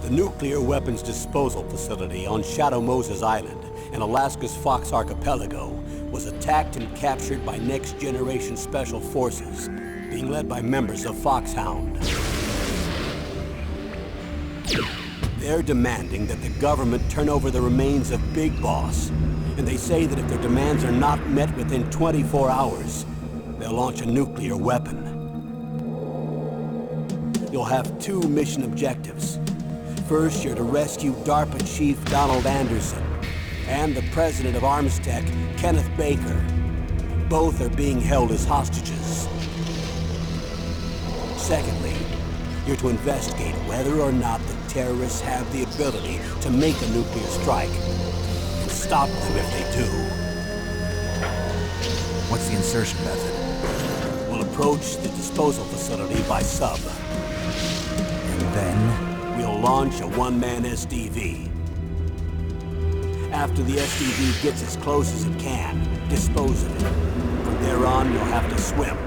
The nuclear weapons disposal facility on Shadow Moses Island in Alaska's Fox Archipelago was attacked and captured by next-generation special forces, being led by members of Foxhound. They're demanding that the government turn over the remains of Big Boss, and they say that if their demands are not met within 24 hours, they'll launch a nuclear weapon. You'll have two mission objectives. First, you're to rescue DARPA Chief Donald Anderson and the president of Armstech, Kenneth Baker. Both are being held as hostages. Secondly, you're to investigate whether or not the terrorists have the ability to make a nuclear strike and stop them if they do. What's the insertion method? We'll approach the disposal facility by sub. And then? We'll launch a one-man SDV. After the SDV gets as close as it can, dispose of it. From there on, you'll have to swim.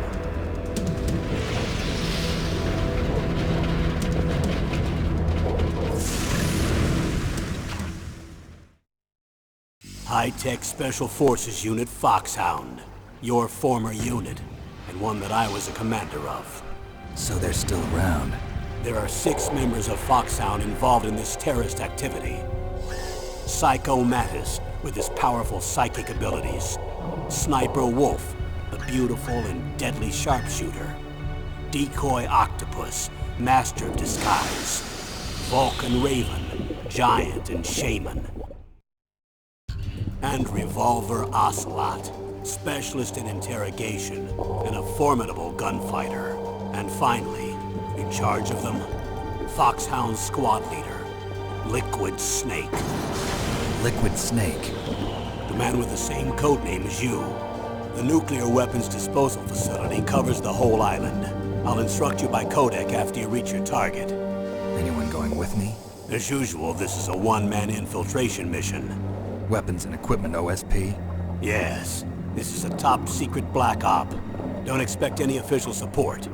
High-Tech Special Forces Unit Foxhound. Your former unit, and one that I was a commander of. So they're still around. There are 6 members of Foxhound involved in this terrorist activity. Psycho Mattis, with his powerful psychic abilities. Sniper Wolf, the beautiful and deadly sharpshooter. Decoy Octopus, master of disguise. Vulcan Raven, giant and shaman. And Revolver Ocelot, specialist in interrogation and a formidable gunfighter. And finally, in charge of them, Foxhound squad leader, Liquid Snake. Liquid Snake? The man with the same codename as you. The nuclear weapons disposal facility covers the whole island. I'll instruct you by codec after you reach your target. Anyone going with me? As usual, this is a one-man infiltration mission. Weapons and equipment OSP? Yes. This is a top-secret black op. Don't expect any official support.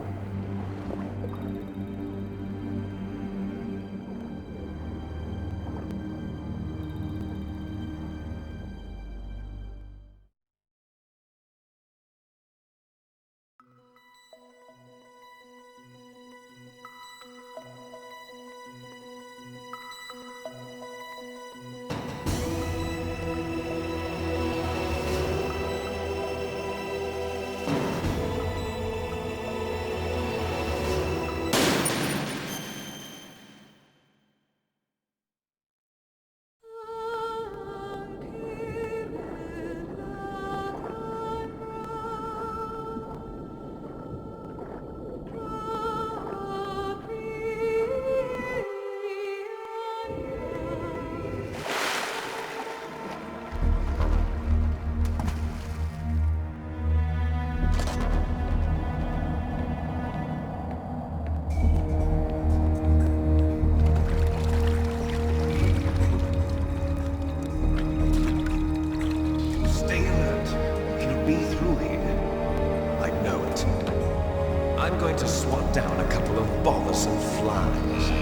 I'm going to swat down a couple of bothersome flies.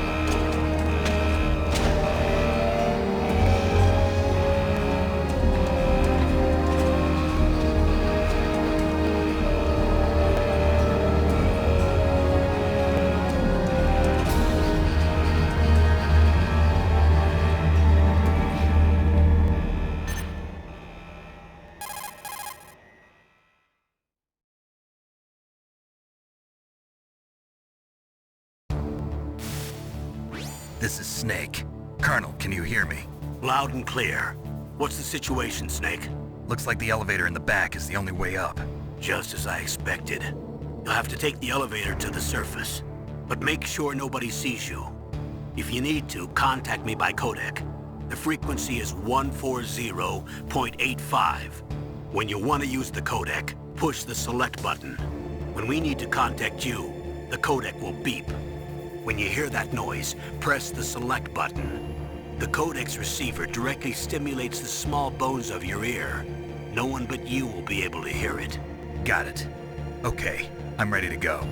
This is Snake. Colonel, can you hear me? Loud and clear. What's the situation, Snake? Looks like the elevator in the back is the only way up. Just as I expected. You'll have to take the elevator to the surface. But make sure nobody sees you. If you need to, contact me by codec. The frequency is 140.85. When you want to use the codec, push the select button. When we need to contact you, the codec will beep. When you hear that noise, press the select button. The codec's receiver directly stimulates the small bones of your ear. No one but you will be able to hear it. Got it. Okay, I'm ready to go.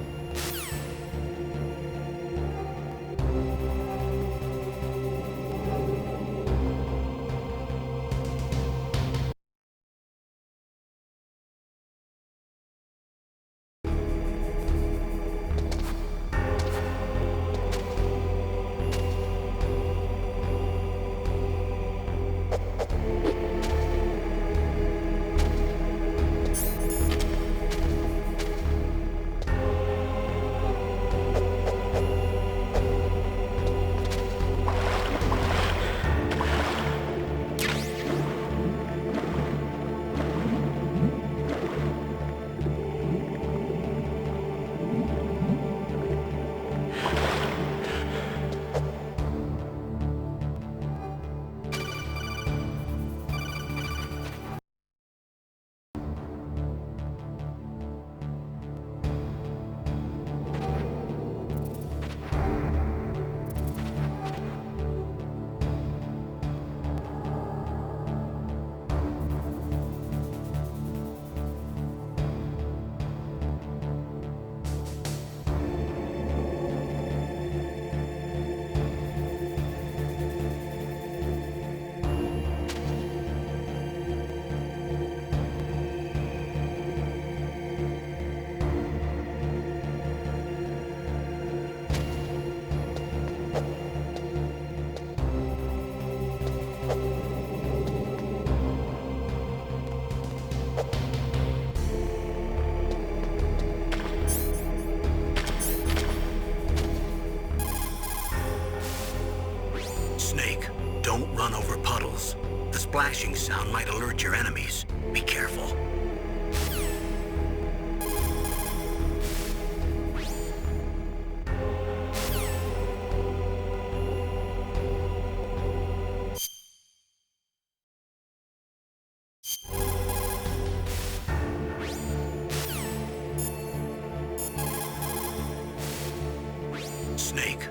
splashing sound might alert your enemies. Be careful. Snake.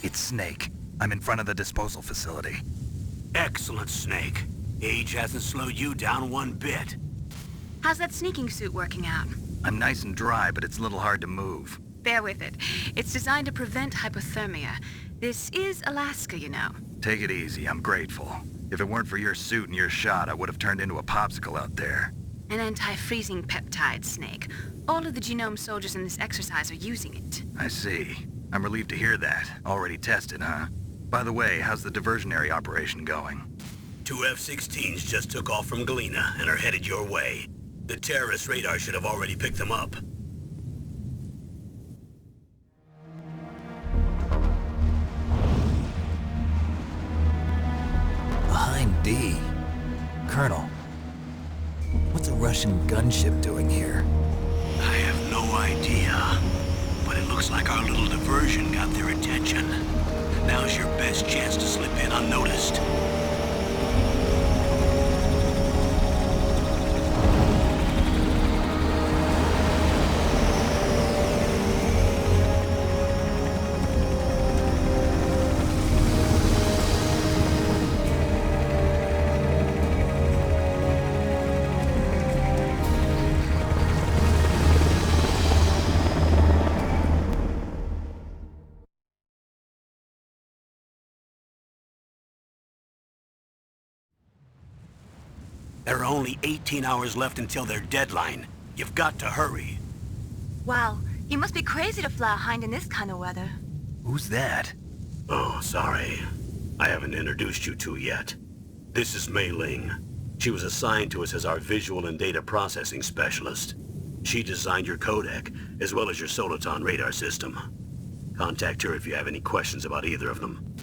It's Snake. I'm in front of the disposal facility. Excellent, Snake. Age hasn't slowed you down one bit. How's that sneaking suit working out? I'm nice and dry, but it's a little hard to move. Bear with it. It's designed to prevent hypothermia. This is Alaska, you know. Take it easy, I'm grateful. If it weren't for your suit and your shot, I would have turned into a popsicle out there. An anti-freezing peptide, Snake. All of the genome soldiers in this exercise are using it. I see. I'm relieved to hear that. Already tested, huh? By the way, how's the diversionary operation going? 2 F-16s just took off from Galena and are headed your way. The terrorist radar should have already picked them up. Behind D. Colonel, what's a Russian gunship doing here? I have no idea, but it looks like our little diversion got their attention. Now's your best chance to slip in unnoticed. There are only 18 hours left until their deadline. You've got to hurry. Wow, you must be crazy to fly a hind in this kind of weather. Who's that? Oh, sorry. I haven't introduced you to yet. This is Mei Ling. She was assigned to us as our visual and data processing specialist. She designed your codec, as well as your Soliton radar system. Contact her if you have any questions about either of them.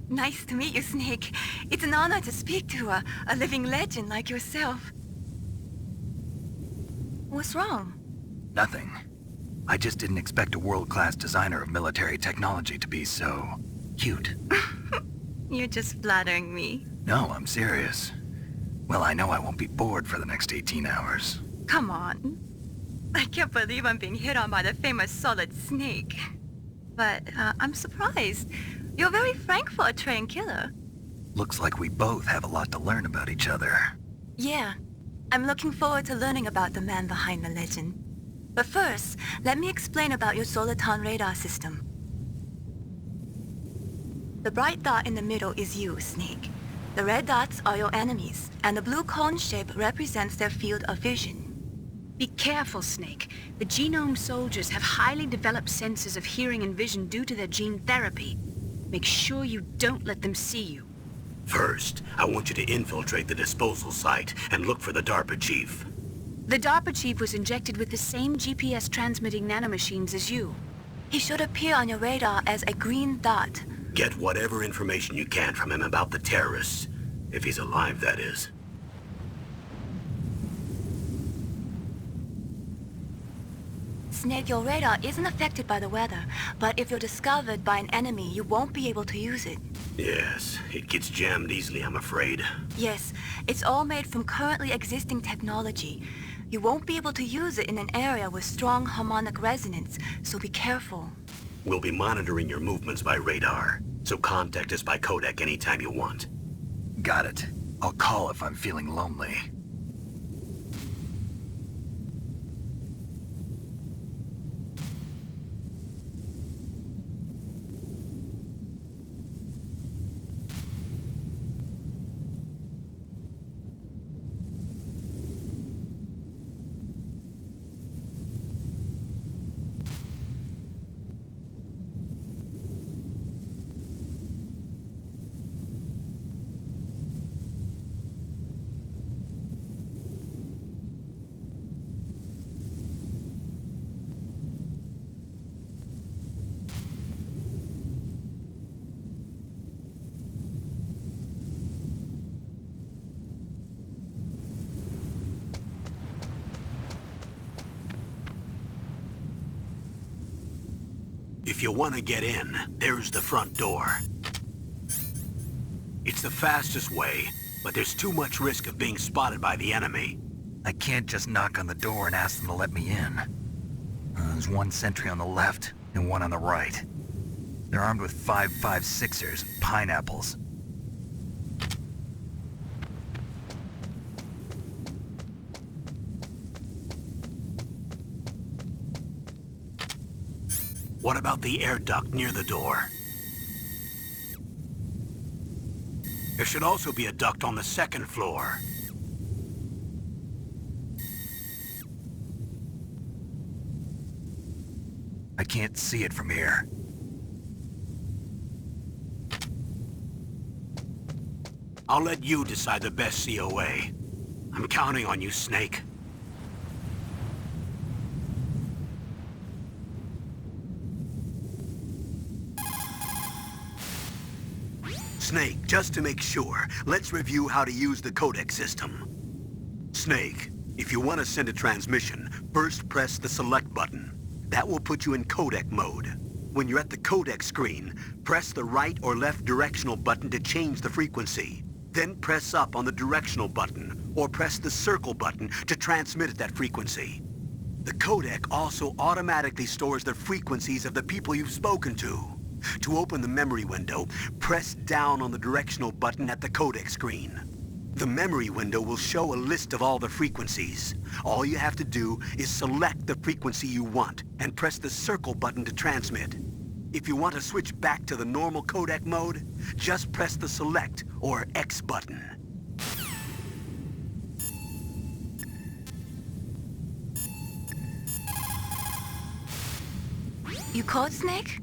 Nice to meet you, Snake. It's an honor to speak to a living legend like yourself. What's wrong? Nothing. I just didn't expect a world-class designer of military technology to be so cute. You're just flattering me. No, I'm serious. Well, I know I won't be bored for the next 18 hours. Come on. I can't believe I'm being hit on by the famous Solid Snake. But I'm surprised. You're very frank for a trained killer. Looks like we both have a lot to learn about each other. Yeah. I'm looking forward to learning about the man behind the legend. But first, let me explain about your Soliton radar system. The bright dot in the middle is you, Snake. The red dots are your enemies, and the blue cone shape represents their field of vision. Be careful, Snake. The genome soldiers have highly developed senses of hearing and vision due to their gene therapy. Make sure you don't let them see you. First, I want you to infiltrate the disposal site and look for the DARPA chief. The DARPA chief was injected with the same GPS transmitting nanomachines as you. He should appear on your radar as a green dot. Get whatever information you can from him about the terrorists. If he's alive, that is. Snake, your radar isn't affected by the weather, but if you're discovered by an enemy, you won't be able to use it. Yes, it gets jammed easily, I'm afraid. Yes, it's all made from currently existing technology. You won't be able to use it in an area with strong harmonic resonance, so be careful. We'll be monitoring your movements by radar, so contact us by codec anytime you want. Got it. I'll call if I'm feeling lonely. If you want to get in, there's the front door. It's the fastest way, but there's too much risk of being spotted by the enemy. I can't just knock on the door and ask them to let me in. There's one sentry on the left and one on the right. They're armed with 5.56ers and pineapples. What about the air duct near the door? There should also be a duct on the second floor. I can't see it from here. I'll let you decide the best COA. I'm counting on you, Snake. Snake, just to make sure, let's review how to use the codec system. Snake, if you want to send a transmission, first press the select button. That will put you in codec mode. When you're at the codec screen, press the right or left directional button to change the frequency. Then press up on the directional button, or press the circle button to transmit at that frequency. The codec also automatically stores the frequencies of the people you've spoken to. To open the memory window, press down on the directional button at the codec screen. The memory window will show a list of all the frequencies. All you have to do is select the frequency you want and press the circle button to transmit. If you want to switch back to the normal codec mode, just press the select or X button. You caught Snake?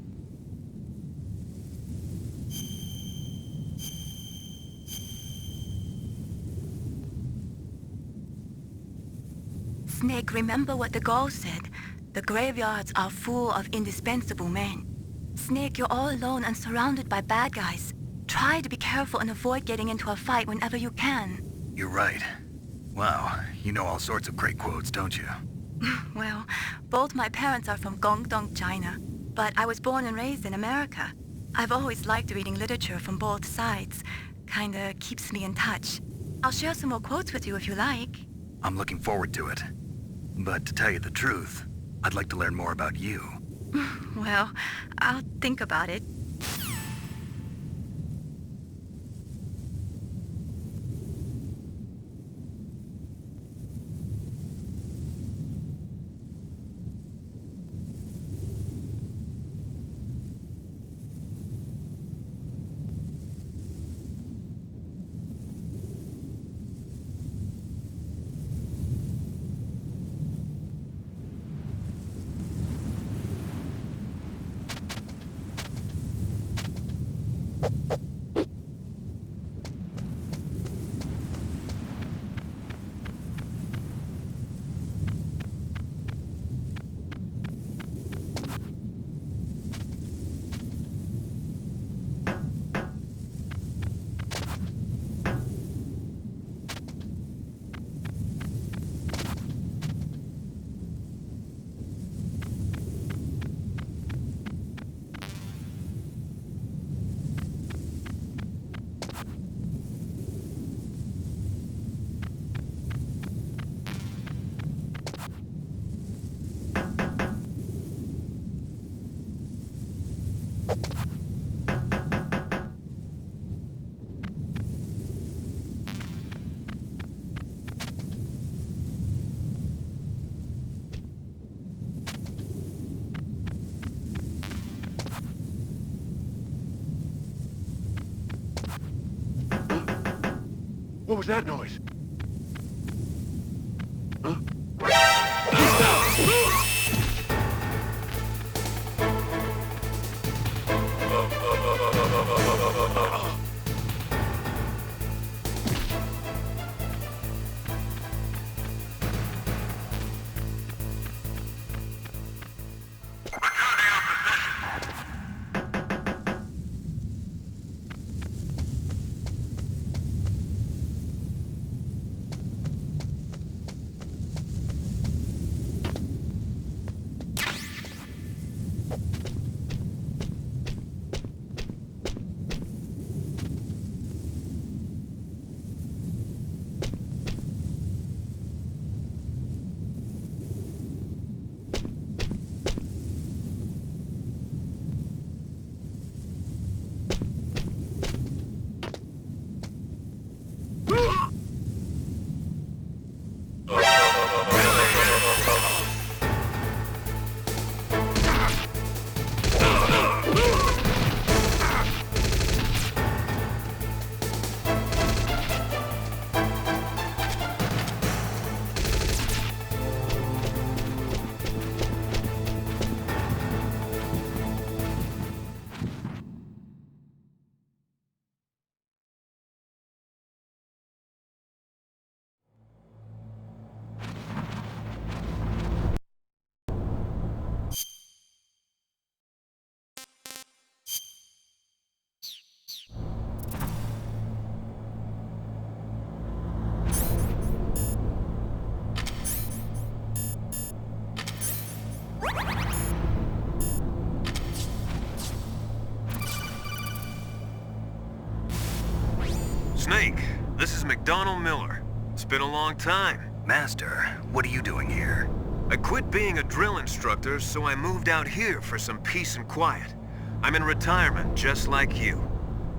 Snake, remember what the Gaul said. The graveyards are full of indispensable men. Snake, you're all alone and surrounded by bad guys. Try to be careful and avoid getting into a fight whenever you can. You're right. Wow, you know all sorts of great quotes, don't you? Well, both my parents are from Guangdong, China, but I was born and raised in America. I've always liked reading literature from both sides. Kinda keeps me in touch. I'll share some more quotes with you if you like. I'm looking forward to it. But to tell you the truth, I'd like to learn more about you. Well, I'll think about it. What was that noise? Huh? Snake, this is McDonald Miller. It's been a long time. Master, what are you doing here? I quit being a drill instructor, so I moved out here for some peace and quiet. I'm in retirement, just like you.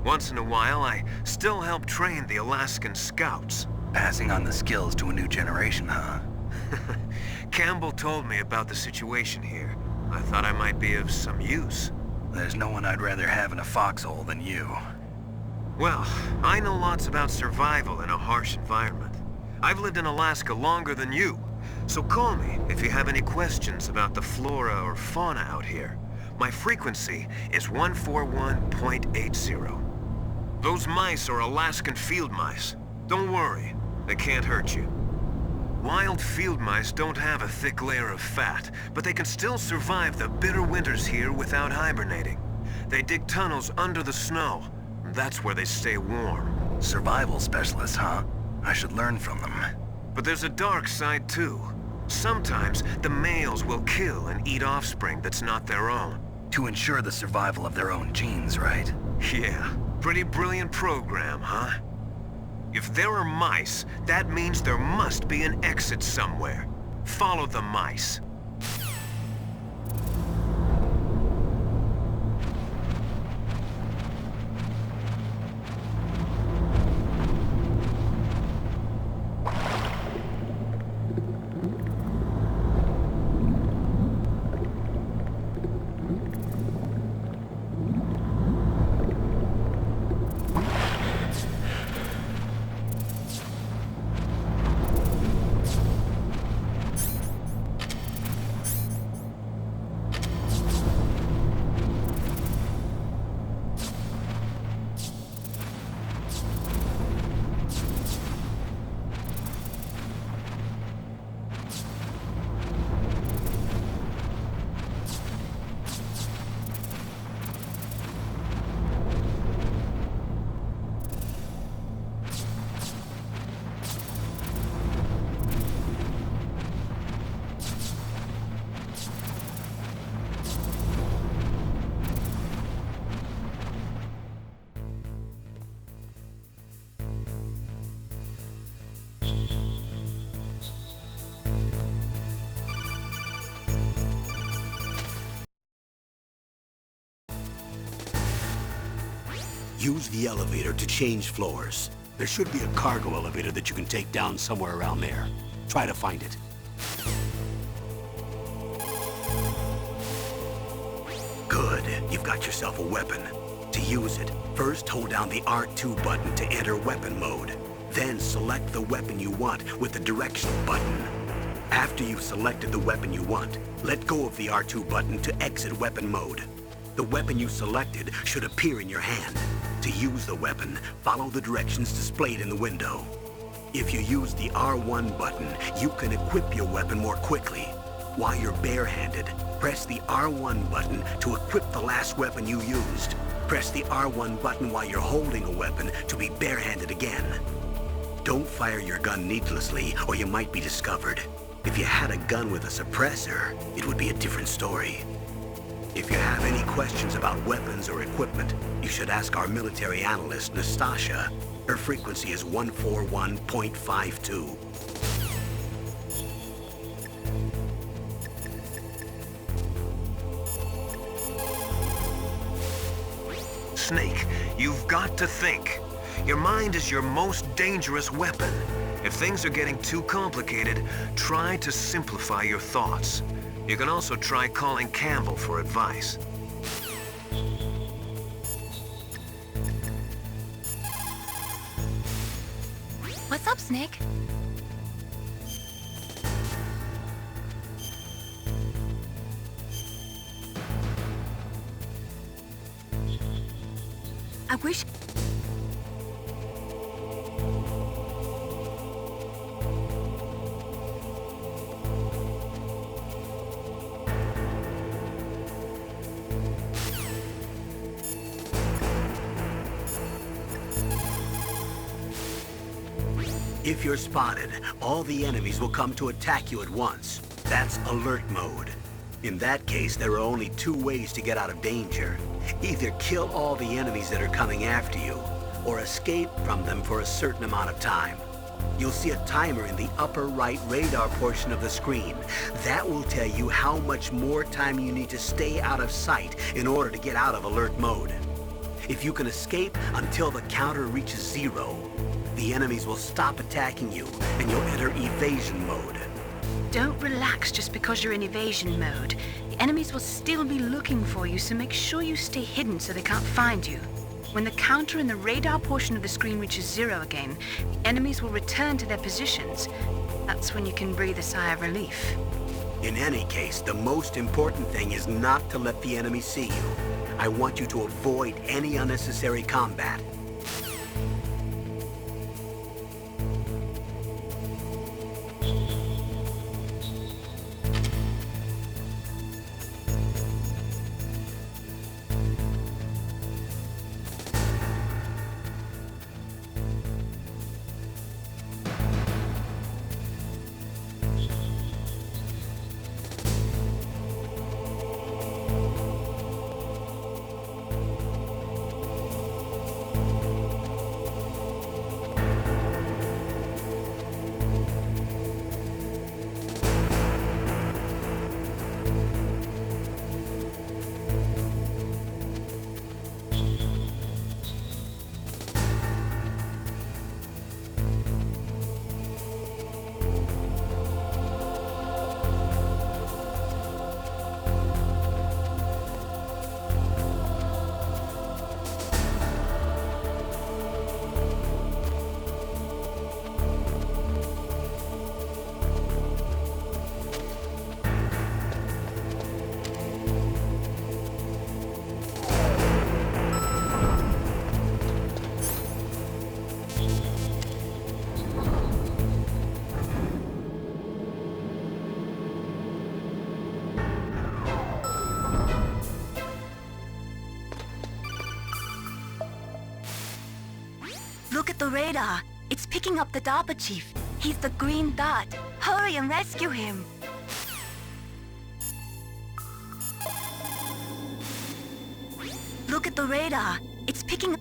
Once in a while, I still help train the Alaskan Scouts. Passing on the skills to a new generation, huh? Campbell told me about the situation here. I thought I might be of some use. There's no one I'd rather have in a foxhole than you. Well, I know lots about survival in a harsh environment. I've lived in Alaska longer than you, so call me if you have any questions about the flora or fauna out here. My frequency is 141.80. Those mice are Alaskan field mice. Don't worry, they can't hurt you. Wild field mice don't have a thick layer of fat, but they can still survive the bitter winters here without hibernating. They dig tunnels under the snow. That's where they stay warm. Survival specialists, huh? I should learn from them. But there's a dark side too. Sometimes the males will kill and eat offspring that's not their own. To ensure the survival of their own genes, right? Yeah, pretty brilliant program, huh? If there are mice, that means there must be an exit somewhere. Follow the mice. Use the elevator to change floors. There should be a cargo elevator that you can take down somewhere around there. Try to find it. Good. You've got yourself a weapon. To use it, first hold down the R2 button to enter weapon mode. Then select the weapon you want with the direction button. After you've selected the weapon you want, let go of the R2 button to exit weapon mode. The weapon you selected should appear in your hand. To use the weapon, follow the directions displayed in the window. If you use the R1 button, you can equip your weapon more quickly. While you're barehanded, press the R1 button to equip the last weapon you used. Press the R1 button while you're holding a weapon to be barehanded again. Don't fire your gun needlessly, or you might be discovered. If you had a gun with a suppressor, it would be a different story. If you have any questions about weapons or equipment, you should ask our military analyst, Nastasha. Her frequency is 141.52. Snake, you've got to think. Your mind is your most dangerous weapon. If things are getting too complicated, try to simplify your thoughts. You can also try calling Campbell for advice. What's up, Snake? I wish... If you're spotted, all the enemies will come to attack you at once. That's alert mode. In that case, there are only two ways to get out of danger. Either kill all the enemies that are coming after you, or escape from them for a certain amount of time. You'll see a timer in the upper right radar portion of the screen. That will tell you how much more time you need to stay out of sight in order to get out of alert mode. If you can escape until the counter reaches 0, the enemies will stop attacking you, and you'll enter evasion mode. Don't relax just because you're in evasion mode. The enemies will still be looking for you, so make sure you stay hidden so they can't find you. When the counter in the radar portion of the screen reaches 0 again, the enemies will return to their positions. That's when you can breathe a sigh of relief. In any case, the most important thing is not to let the enemy see you. I want you to avoid any unnecessary combat. Look at the radar. It's picking up the DARPA chief. He's the green dot. Hurry and rescue him. Look at the radar. It's picking up...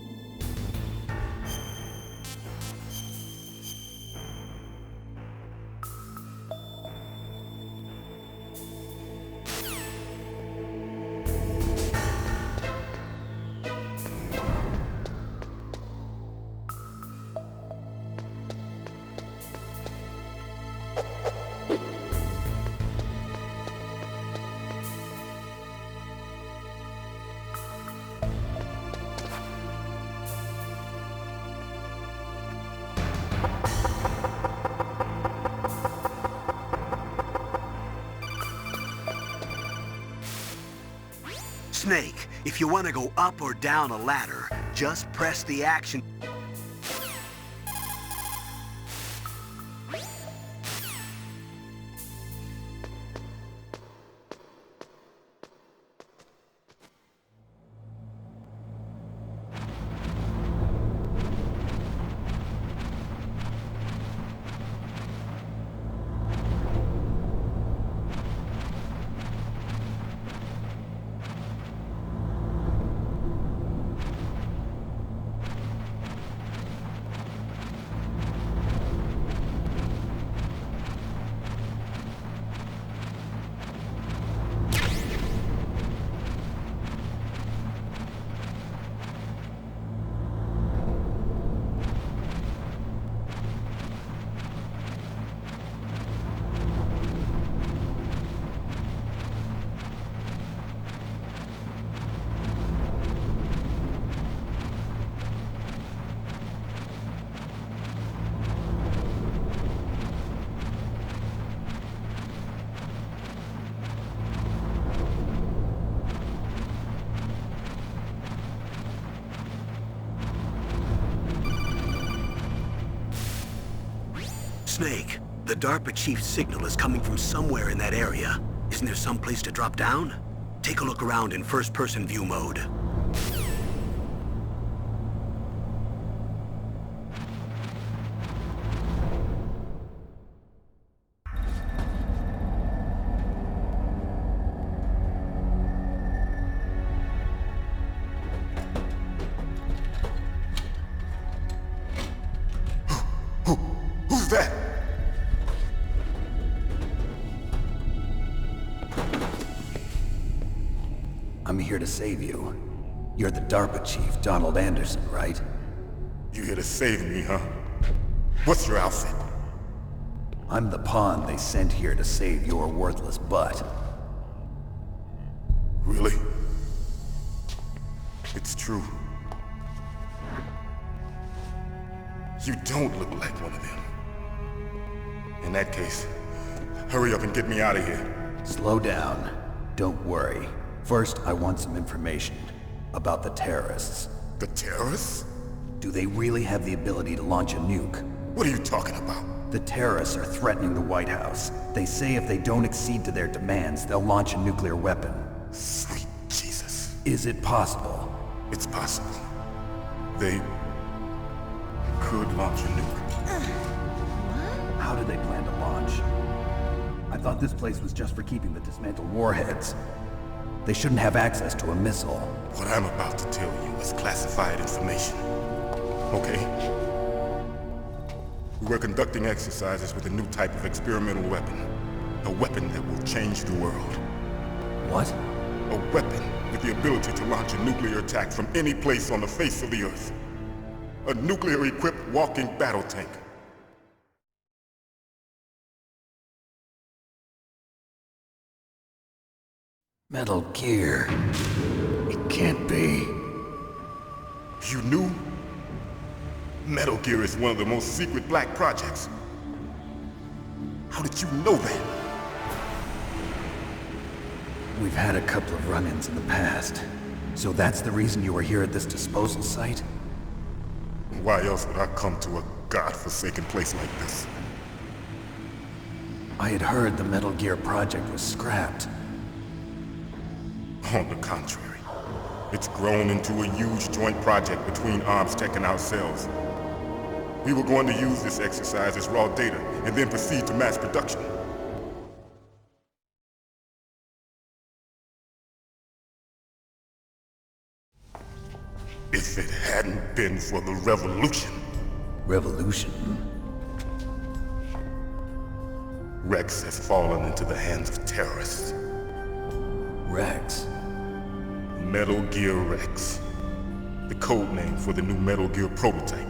Snake, if you want to go up or down a ladder, just press the action. Snake, the DARPA chief's signal is coming from somewhere in that area. Isn't there some place to drop down? Take a look around in first-person view mode. Who's that? I'm here to save you. You're the DARPA chief, Donald Anderson, right? You here to save me, huh? What's your outfit? I'm the pawn they sent here to save your worthless butt. Really? It's true. You don't look like one of them. In that case, hurry up and get me out of here. Slow down. Don't worry. First, I want some information about the terrorists. The terrorists? Do they really have the ability to launch a nuke? What are you talking about? The terrorists are threatening the White House. They say if they don't accede to their demands, they'll launch a nuclear weapon. Sweet Jesus. Is it possible? It's possible. They could launch a nuke. How do they plan to launch? I thought this place was just for keeping the dismantled warheads. They shouldn't have access to a missile. What I'm about to tell you is classified information. Okay? We were conducting exercises with a new type of experimental weapon. A weapon that will change the world. What? A weapon with the ability to launch a nuclear attack from any place on the face of the Earth. A nuclear-equipped walking battle tank. Metal Gear. It can't be. You knew? Metal Gear is one of the most secret black projects. How did you know that? We've had a couple of run-ins in the past. So that's the reason you were here at this disposal site? Why else would I come to a godforsaken place like this? I had heard the Metal Gear project was scrapped. On the contrary, it's grown into a huge joint project between Arms Tech and ourselves. We were going to use this exercise as raw data and then proceed to mass production. If it hadn't been for the revolution. Revolution? Rex has fallen into the hands of terrorists. Rex? Metal Gear Rex. The code name for the new Metal Gear prototype.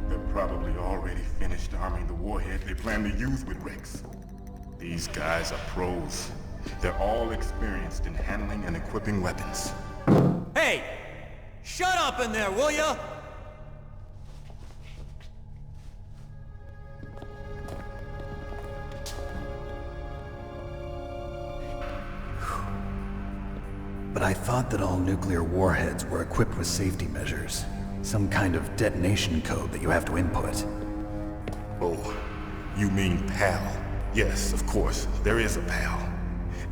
They're probably already finished arming the warhead they plan to use with Rex. These guys are pros. They're all experienced in handling and equipping weapons. Hey! Shut up in there, will ya? But I thought that all nuclear warheads were equipped with safety measures. Some kind of detonation code that you have to input. Oh, you mean PAL? Yes, of course, there is a PAL.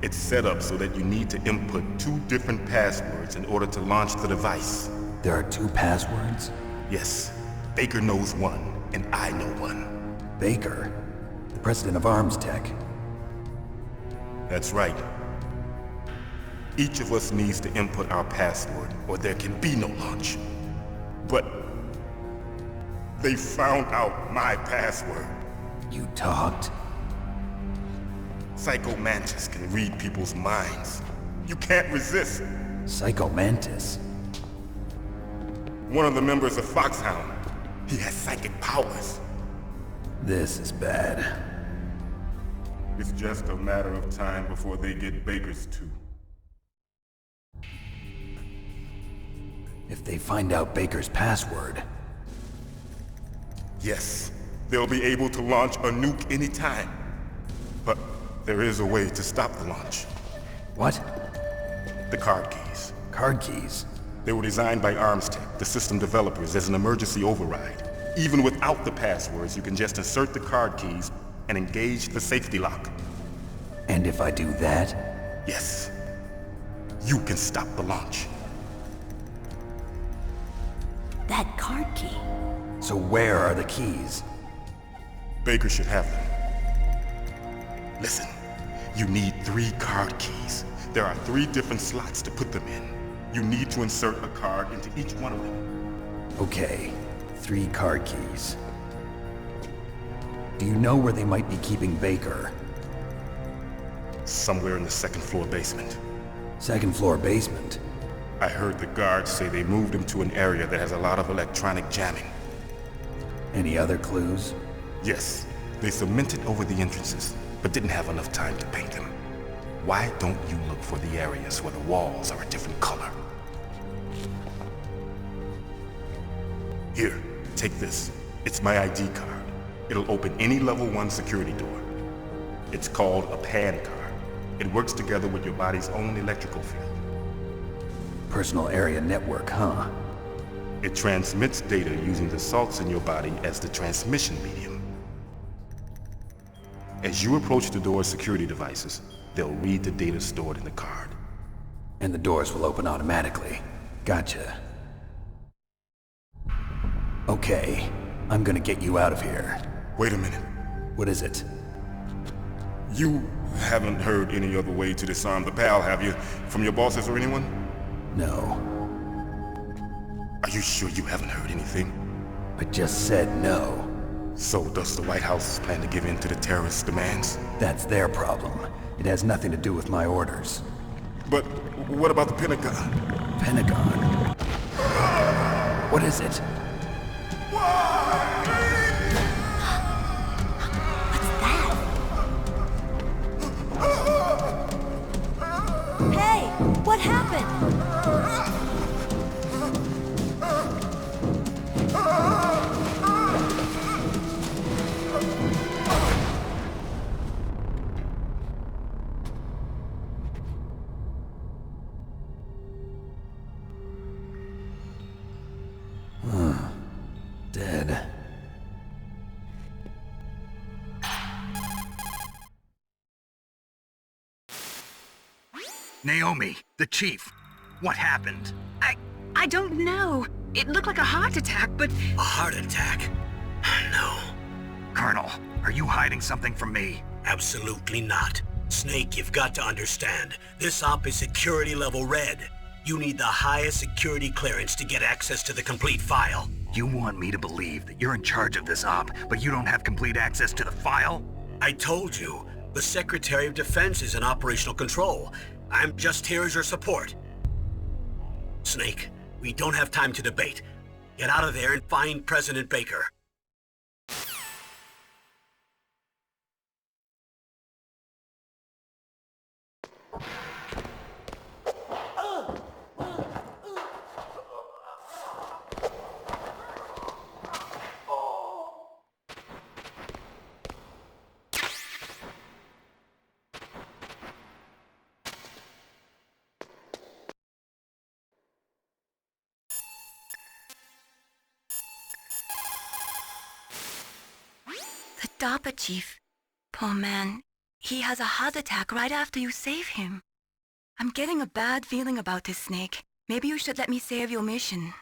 It's set up so that you need to input 2 different passwords in order to launch the device. There are 2 passwords? Yes, Baker knows one, and I know one. Baker? The president of Arms Tech? That's right. Each of us needs to input our password, or there can be no launch. But they found out my password. You talked? Psycho Mantis can read people's minds. You can't resist. Psycho Mantis? One of the members of Foxhound. He has psychic powers. This is bad. It's just a matter of time before they get Baker's too. If they find out Baker's password... Yes, they'll be able to launch a nuke anytime. But there is a way to stop the launch. What? The card keys. Card keys? They were designed by Arms Tech, the system developers, as an emergency override. Even without the passwords, you can just insert the card keys and engage the safety lock. And if I do that? Yes. You can stop the launch. That card key. So where are the keys? Baker should have them. Listen, you need 3 card keys. There are 3 different slots to put them in. You need to insert a card into each one of them. Okay, 3 card keys. Do you know where they might be keeping Baker? Somewhere in the 2nd floor basement. 2nd floor basement? I heard the guards say they moved him to an area that has a lot of electronic jamming. Any other clues? Yes, they cemented over the entrances, but didn't have enough time to paint them. Why don't you look for the areas where the walls are a different color? Here, take this. It's my ID card. It'll open any level 1 security door. It's called a pan card. It works together with your body's own electrical field. Personal area network, huh? It transmits data using the salts in your body as the transmission medium. As you approach the door's security devices, they'll read the data stored in the card. And the doors will open automatically. Gotcha. Okay, I'm gonna get you out of here. Wait a minute. What is it? You haven't heard any other way to disarm the PAL, have you? From your bosses or anyone? No. Are you sure you haven't heard anything? I just said no. So does the White House plan to give in to the terrorists' demands? That's their problem. It has nothing to do with my orders. But what about the Pentagon? Pentagon? What is it? Hey, what happened? Dead. Naomi, the chief. What happened? I don't know. It looked like a heart attack, but... A heart attack? No, Colonel, are you hiding something from me? absolutely not. Snake, you've got to understand. This op is security level red. You need the highest security clearance to get access to the complete file. You want me to believe that you're in charge of this op, but you don't have complete access to the file? I told you, the Secretary of Defense is in operational control. I'm just here as your support. Snake, we don't have time to debate. Get out of there and find President Baker. The DARPA chief. Poor man. He has a heart attack right after you save him. I'm getting a bad feeling about this, Snake. Maybe you should let me save your mission.